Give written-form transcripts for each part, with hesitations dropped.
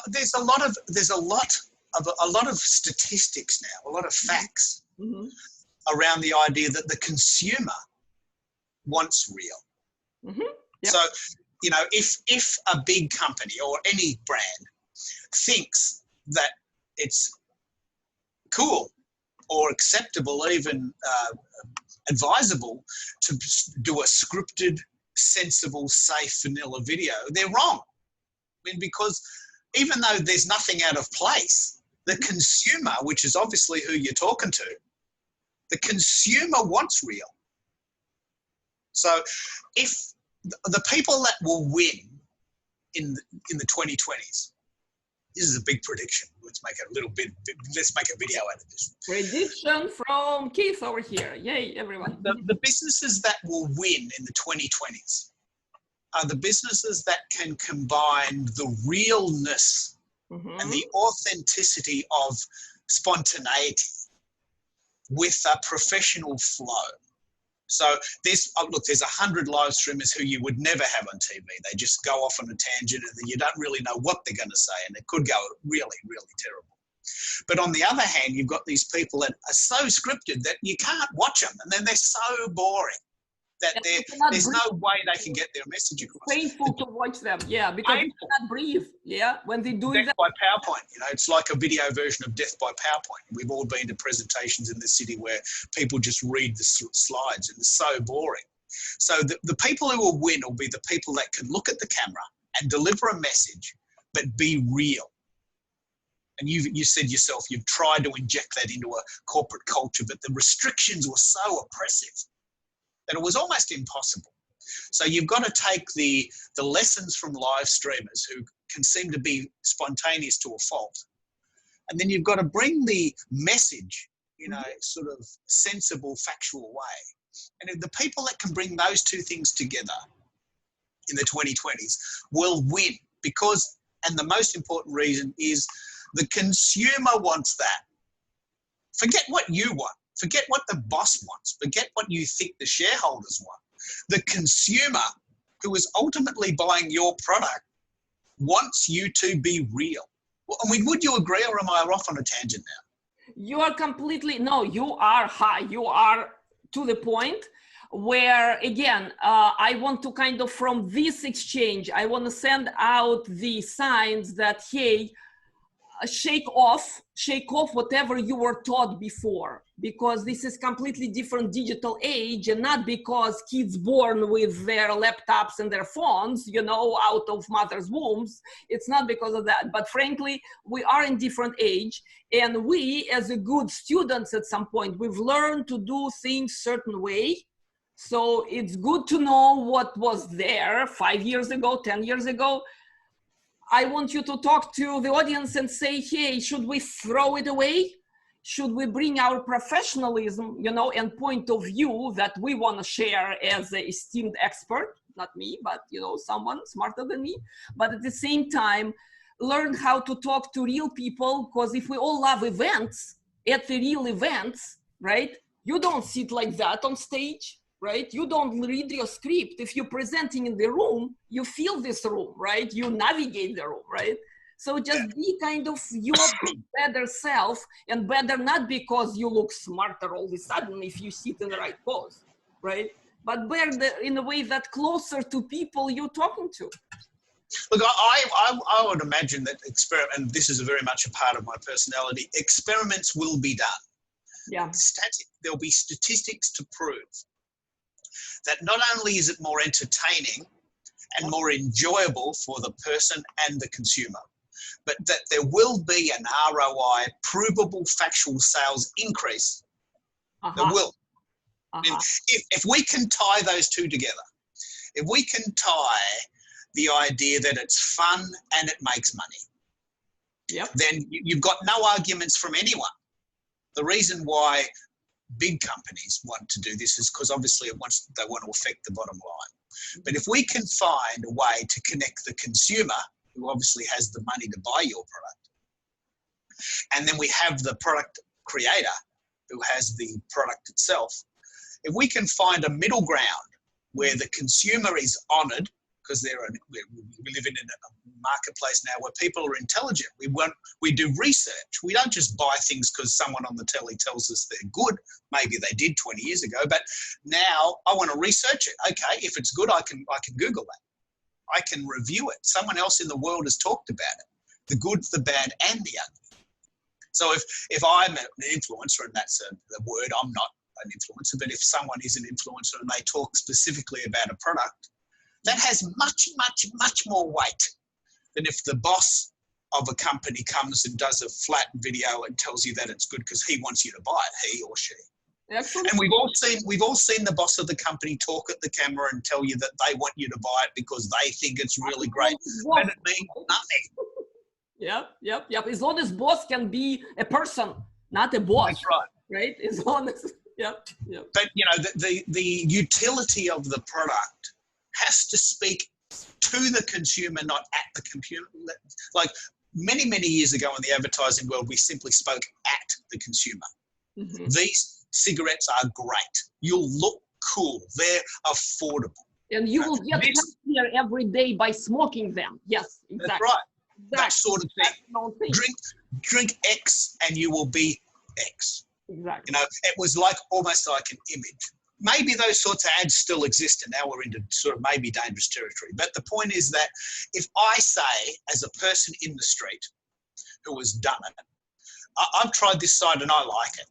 There's a lot of statistics now, a lot of facts around the idea that the consumer wants real. Yep. So, you know, if a big company or any brand thinks that it's cool or acceptable, even advisable to do a scripted, sensible, safe, vanilla video, they're wrong. I mean, because even though there's nothing out of place, the consumer, which is obviously who you're talking to, the consumer wants real. So if the people that will win in the 2020s, this is a big prediction. Let's make a video out of this. Prediction from Keith over here. Yay, everyone. The businesses that will win in the 2020s are the businesses that can combine the realness and the authenticity of spontaneity with a professional flow. So there's 100 live streamers who you would never have on TV. They just go off on a tangent and then you don't really know what they're going to say, and it could go really, really terrible. But on the other hand, you've got these people that are so scripted that you can't watch them, and then they're so boring that there's no way they can get their message across. Painful to watch them, yeah, because you cannot breathe, yeah, when they do that. Death by PowerPoint, you know, it's like a video version of Death by PowerPoint. We've all been to presentations in the city where people just read the slides and it's so boring. So the people who will win will be the people that can look at the camera and deliver a message, but be real. And you said yourself, you've tried to inject that into a corporate culture, but the restrictions were so oppressive that it was almost impossible. So you've got to take the lessons from live streamers who can seem to be spontaneous to a fault. And then you've got to bring the message in a sort of sensible, factual way. And the people that can bring those two things together in the 2020s will win because, and the most important reason is the consumer wants that. Forget what you want. Forget what the boss wants. Forget what you think the shareholders want. The consumer, who is ultimately buying your product, wants you to be real. Well, I mean, would you agree, or am I off on a tangent now? You are completely, no, you are high. You are to the point where, again, I want to kind of, from this exchange, I want to send out the signs that, hey, shake off whatever you were taught before, because this is completely different digital age, and not because kids born with their laptops and their phones, you know, out of mother's wombs. It's not because of that, but frankly, we are in different age, and we, as a good students at some point, we've learned to do things certain way. So it's good to know what was there 5 years ago, 10 years ago. I want you to talk to the audience and say, hey, should we throw it away? Should we bring our professionalism, you know, and point of view that we want to share as an esteemed expert, not me, but, you know, someone smarter than me, but at the same time, learn how to talk to real people, because if we all love events, at the real events, right, you don't sit like that on stage. Right? You don't read your script. If you're presenting in the room, you feel this room, right? You navigate the room, right? So just be kind of your better self, and better not because you look smarter all of a sudden if you sit in the right pose, right? But better in a way that closer to people you're talking to. Look, I would imagine that and this is very much a part of my personality, experiments will be done. Yeah. There'll be statistics to prove that not only is it more entertaining and more enjoyable for the person and the consumer, but that there will be an ROI, provable factual sales increase. There will. If we can tie those two together, if we can tie the idea that it's fun and it makes money, then you've got no arguments from anyone. The reason why big companies want to do this is because obviously they want to affect the bottom line. But if we can find a way to connect the consumer, who obviously has the money to buy your product, and then we have the product creator who has the product itself, if we can find a middle ground where the consumer is honoured because we live in a marketplace now where people are intelligent. We do research. We don't just buy things because someone on the telly tells us they're good. Maybe they did 20 years ago, but now I want to research it. Okay, if it's good, I can Google that. I can review it. Someone else in the world has talked about it. The good, the bad, and the ugly. So if I'm an influencer, and that's the word, I'm not an influencer, but if someone is an influencer and they talk specifically about a product, that has much, much, much more weight than if the boss of a company comes and does a flat video and tells you that it's good because he wants you to buy it, he or she. Absolutely. And we've all seen the boss of the company talk at the camera and tell you that they want you to buy it because they think it's really great, but it means nothing. Yep. As long as boss can be a person, not a boss. That's right. Right? As long as, yep. But, you know, the utility of the product has to speak to the consumer, not at the computer. Like many, many years ago in the advertising world, we simply spoke at the consumer. Mm-hmm. These cigarettes are great. You'll look cool. They're affordable. And you will get healthier every day by smoking them. Yes, exactly. That's right. Exactly. That sort of thing. Drink X and you will be X. Exactly. You know, it was like almost like an image. Maybe those sorts of ads still exist, and now we're into sort of maybe dangerous territory. But the point is that if I say, as a person in the street who has done it, I've tried this side and I like it.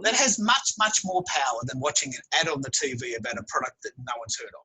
That has much, much more power than watching an ad on the TV about a product that no one's heard of.